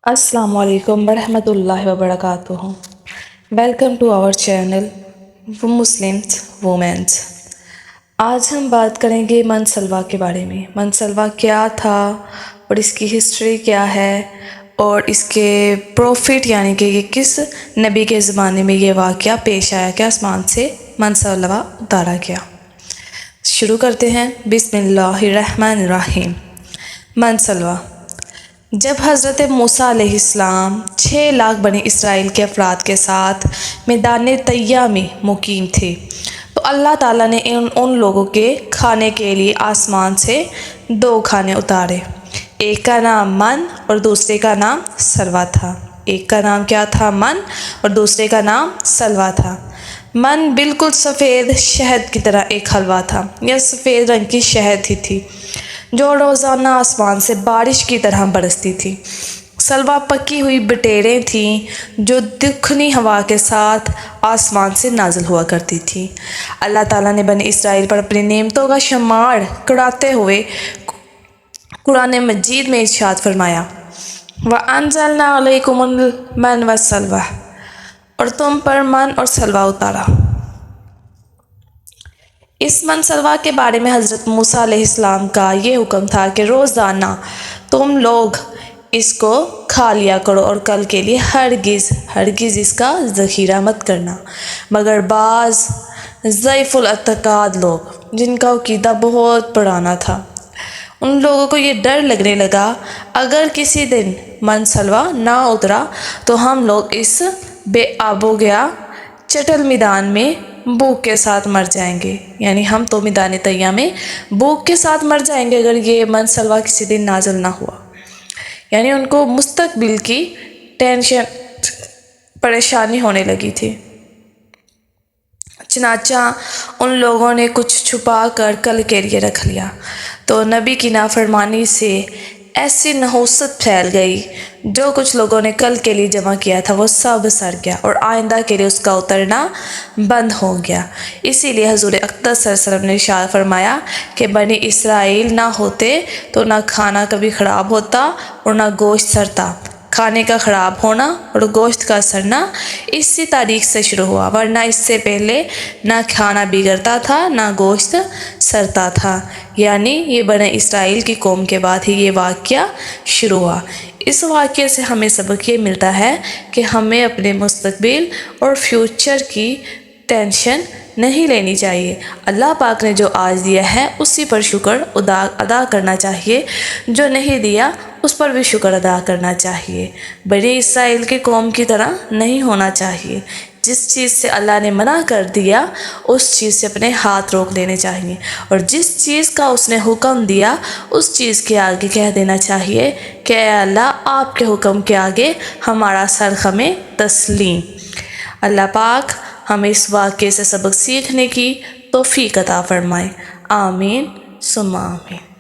السلام علیکم ورحمۃ اللہ وبرکاتہ. Welcome to our channel Muslims womens. آج ہم بات کریں گے منسلوا کے بارے میں. منسلوا کیا تھا اور اس کی ہسٹری کیا ہے اور اس کے پروفٹ یعنی کہ یہ کس نبی کے زمانے میں یہ واقعہ پیش آیا کہ آسمان سے منسلوا اتارا گیا. شروع کرتے ہیں. بسم اللہ الرحمن الرحیم. منسلوا. جب حضرت موسیٰ علیہ السلام 6 لاکھ بنی اسرائیل کے افراد کے ساتھ میدان طیہ میں مقیم تھے تو اللہ تعالیٰ نے ان لوگوں کے کھانے کے لیے آسمان سے 2 کھانے اتارے. ایک کا نام من اور دوسرے کا نام سلوا تھا. ایک کا نام کیا تھا؟ من، اور دوسرے کا نام سلوا تھا. من بالکل سفید شہد کی طرح ایک حلوہ تھا یا سفید رنگ کی شہد ہی تھی جو روزانہ آسمان سے بارش کی طرح برستی تھی. سلوا پکی ہوئی بٹیریں تھیں جو دکھنی ہوا کے ساتھ آسمان سے نازل ہوا کرتی تھی. اللہ تعالیٰ نے بنی اسرائیل پر اپنی نعمتوں کا شمار کراتے ہوئے قرآن مجید میں ارشاد فرمایا، وَأَنزَلْنَا عَلَيْكُمُ الْمَنَّ وَالسَّلْوَىٰ، اور تم پر من اور سلوا اتارا. اس منسلوا کے بارے میں حضرت موسیٰ علیہ السلام کا یہ حکم تھا کہ روزانہ تم لوگ اس کو کھا لیا کرو اور کل کے لیے ہرگز اس کا ذخیرہ مت کرنا. مگر بعض ضعیف الاعتقاد لوگ جن کا عقیدہ بہت پرانا تھا، ان لوگوں کو یہ ڈر لگنے لگا اگر کسی دن منسلوا نہ اترا تو ہم لوگ اس بے آب و گیا چٹل میدان میں بھوک کے ساتھ مر جائیں گے. یعنی ہم تو میدان طیہ میں بھوک کے ساتھ مر جائیں گے اگر یہ منسلوا کسی دن نازل نہ ہوا. یعنی ان کو مستقبل کی ٹینشن پریشانی ہونے لگی تھی. چنانچہ ان لوگوں نے کچھ چھپا کر کل کے لیے رکھ لیا تو نبی کی نافرمانی سے ایسی نحوست پھیل گئی. جو کچھ لوگوں نے کل کے لیے جمع کیا تھا وہ سب سڑ گیا اور آئندہ کے لیے اس کا اترنا بند ہو گیا. اسی لیے حضور اقدس صلی اللہ علیہ وسلم نے ارشاد فرمایا کہ بنی اسرائیل نہ ہوتے تو نہ کھانا کبھی خراب ہوتا اور نہ گوشت سڑتا. کھانے کا خراب ہونا اور گوشت کا سڑنا اسی تاریخ سے شروع ہوا، ورنہ اس سے پہلے نہ کھانا بگڑتا تھا نہ گوشت سڑتا تھا. یعنی یہ بنی اسرائیل کی قوم کے بعد ہی یہ واقعہ شروع ہوا. اس واقعے سے ہمیں سبق یہ ملتا ہے کہ ہمیں اپنے مستقبل اور فیوچر کی ٹینشن نہیں لینی چاہیے. اللہ پاک نے جو آج دیا ہے اسی پر شکر ادا کرنا چاہیے، جو نہیں دیا اس پر بھی شکر ادا کرنا چاہیے. بنی اسرائیل کی قوم کی طرح نہیں ہونا چاہیے. جس چیز سے اللہ نے منع کر دیا اس چیز سے اپنے ہاتھ روک لینے چاہیے، اور جس چیز کا اس نے حکم دیا اس چیز کے آگے کہہ دینا چاہیے کہ اے اللہ آپ کے حکم کے آگے ہمارا سر خمیں تسلیم. اللہ پاک ہمیں اس واقعے سے سبق سیکھنے کی توفیق عطا فرمائے. آمین ثم آمین.